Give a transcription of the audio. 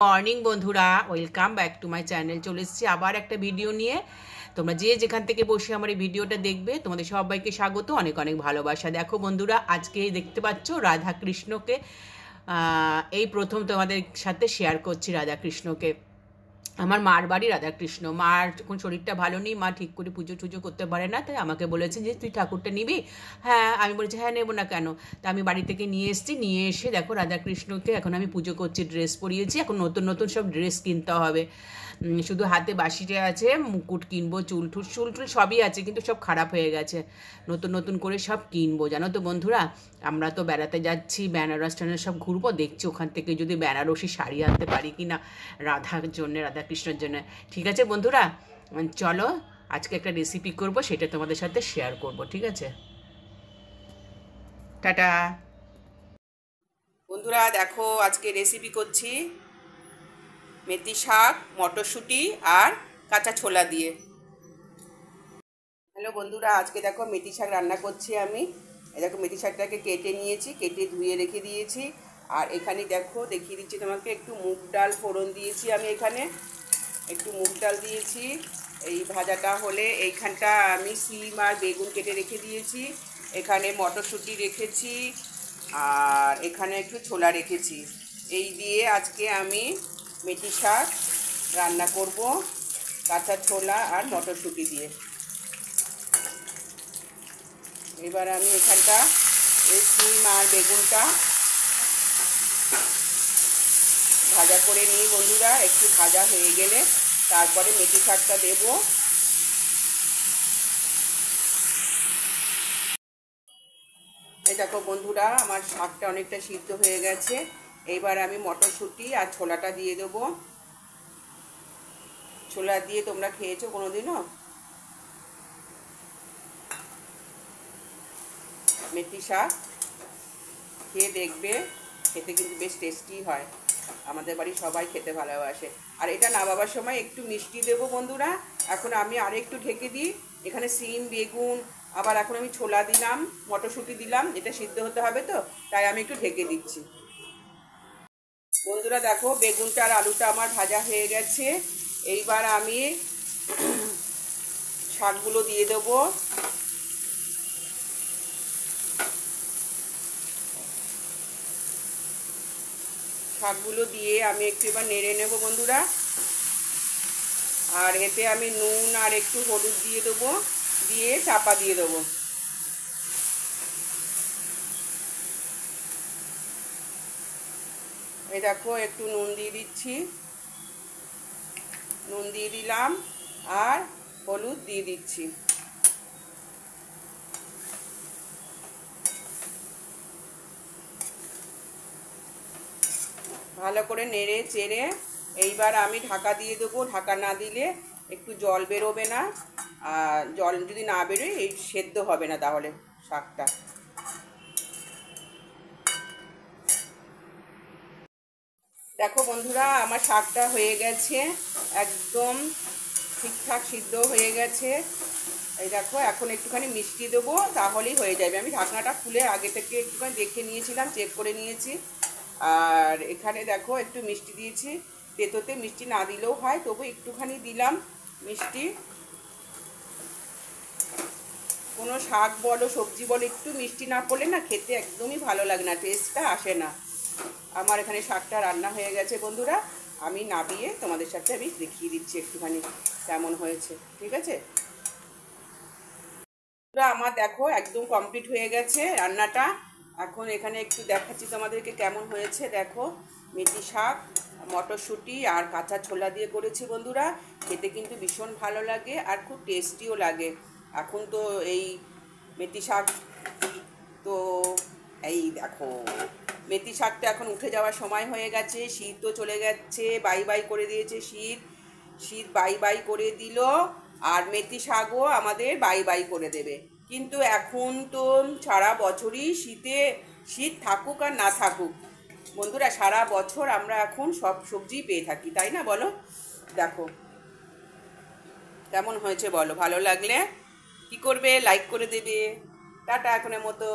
Morning বন্ধুরা, welcome back to my channel. চলে এসেছি আবার একটা ভিডিও নিয়ে। তোমরা যে যেখান থেকে বসে আমার এই ভিডিওটা দেখবে, তোমাদের সবাইকে স্বাগত, অনেক অনেক ভালোবাসা। দেখো বন্ধুরা, আজকে দেখতে পাচ্ছ রাধা কৃষ্ণকে এই প্রথম তোমাদের সাথে শেয়ার করছি রাধা কৃষ্ণকে। আমার মার বাড়ি রাধাকৃষ্ণ। মার যখন শরীরটা ভালো নেই, মা ঠিক করে পুজো টুজো করতে পারে না, তাই আমাকে বলেছে যে তুই ঠাকুরটা নিবি। হ্যাঁ, আমি বলেছি হ্যাঁ নেবো না কেন। তা আমি বাড়ি থেকে নিয়ে এসেছি, নিয়ে এসে দেখো রাধাকৃষ্ণকে এখন আমি পুজো করছি, ড্রেস পরিয়েছি। এখন নতুন নতুন সব ড্রেস কিনতে হবে। শুধু হাতে বাসিটা আছে, মুকুট কিনবো, চুল টুল সবই আছে, কিন্তু সব খারাপ হয়ে গেছে। নতুন নতুন করে সব কিনবো। জানো তো বন্ধুরা, আমরা তো বেড়াতে যাচ্ছি, বেনারস টানারস সব ঘুরবো, দেখছি ওখান থেকে যদি বেনারসি শাড়ি আনতে পারি কি না রাধার জন্যে, রাধাকৃষ্ণের জন্য। ঠিক আছে বন্ধুরা, চলো আজকে একটা রেসিপি করব, সেটা তোমাদের সাথে শেয়ার করব। ঠিক আছে, টাটা বন্ধুরা। দেখো আজকে রেসিপি করছি মেথি শাক, মটরশুঁটি আর কাঁচা ছোলা দিয়ে। হ্যালো বন্ধুরা, আজকে দেখো মেথি শাক রান্না করছি আমি। দেখো মেথি শাকটাকে কেটে নিয়েছি, কেটে ধুয়ে রেখে দিয়েছি। আর এখানে দেখো দেখিয়ে দিচ্ছি তোমাকে, একটু মুগ ডাল ফোড়ন দিয়েছি আমি। এখানে একটু মুগ ডাল দিয়েছি। এই ভাজাটা হলে এইখানটা আমি সিম আর বেগুন কেটে রেখে দিয়েছি। এখানে মটরশুঁটি রেখেছি আর এখানে একটু ছোলা রেখেছি। এই দিয়ে আজকে আমি মেথি শাক রান্না করব, কাঁচা ছোলা আর মটরশুঁটি দিয়ে। এবার আমি এখানটা এই সিম আর বেগুনটা ভাজা করে নিই বন্ধুরা। একটু ভাজা হয়ে গেলে তারপরে মেথি শাকটা দেব। এই দেখো বন্ধুরা, আমার শাকটা অনেকটা সিদ্ধ হয়ে গেছে। এইবার আমি মটরশুঁটি আর ছোলাটা দিয়ে দেবো। ছোলা দিয়ে তোমরা খেয়েছো কোনোদিনও? মেথি শাক খেয়ে দেখবে, খেতে কিন্তু বেশ টেস্টি হয়। আমাদের বাড়ির সবাই খেতে ভালোবাসে। আর এটা নামাবার সময় একটু মিষ্টি দেবো বন্ধুরা। এখন আমি আর একটু ঢেকে দিই। এখানে সিম বেগুন, আবার এখন আমি ছোলা দিলাম, মটরশুঁটি দিলাম, এটা সিদ্ধ হতে হবে তো, তাই আমি একটু ঢেকে দিচ্ছি। বন্ধুরা দেখো, বেগুনটা আর আলুটা আমার ভাজা হয়ে গেছে। এইবার আমি শাকগুলো দিয়ে দেবো। শাকগুলো দিয়ে আমি একটু এবার নেড়ে নেব বন্ধুরা। আর এতে আমি নুন আর একটু হলুদ দিয়ে দেবো, দিয়ে চাপা দিয়ে দেবো। এই দেখো একটু নুন দিয়ে দিচ্ছি, নুন দিয়ে দিলাম আর হলুদ দিয়ে দিচ্ছি। ভালো করে নেড়ে চেড়ে এইবার আমি ঢাকা দিয়ে দেবো। ঢাকা না দিলে একটু জল বেরোবে না, আর জল যদি না বেরোয় এই সেদ্ধ হবে না তাহলে শাকটা। দেখো বন্ধুরা, আমার শাকটা হয়ে গেছে, একদম ঠিকঠাক সিদ্ধ হয়ে গেছে। এই দেখো এখন একটুখানি মিষ্টি দেবো, তাহলেই হয়ে যাবে। আমি ঢাকনাটা খুলে আগে থেকে একটুখানি দেখে নিয়েছিলাম, চেক করে নিয়েছি। আর এখানে দেখো একটু মিষ্টি দিয়েছি। তেতোতে মিষ্টি না দিলেও হয়, তবু একটুখানি দিলাম মিষ্টি। কোনো শাক বলো সবজি বলো, একটু মিষ্টি না পড়লে না খেতে একদমই ভালো লাগে না, টেস্টটা আসে না। আমার এখানে শাকটা রান্না হয়ে গেছে বন্ধুরা। আমি নামিয়ে তোমাদের সাথে আমি দেখিয়ে দিচ্ছি একটুখানি কেমন হয়েছে। ঠিক আছে, আমার দেখো একদম কমপ্লিট হয়ে গেছে রান্নাটা। এখন এখানে একটু দেখাচ্ছি তোমাদেরকে কেমন হয়েছে। দেখো, মেথি শাক, মটরশুঁটি আর কাঁচা ছোলা দিয়ে করেছি বন্ধুরা। খেতে কিন্তু ভীষণ ভালো লাগে আর খুব টেস্টিও লাগে। এখন তো এই মেথি শাক তো এই দেখো, মেথি শাকটা এখন উঠে যাওয়ার সময় হয়ে গেছে। শীতও চলে গেছে, বাই বাই করে দিয়েছে শীত। শীত বাই বাই করে দিল, আর মেথি শাকও আমাদের বাই বাই করে দেবে। কিন্তু এখন তো সারা বছরই শীত থাকুক আর না থাকুক বন্ধুরা, সারা বছর আমরা এখন সব সবজি পেয়ে থাকি, তাই না বলো? দেখো কেমন হয়েছে বলো। ভালো লাগলে কি করবে? লাইক করে দেবে। টাটা এখনের মতো।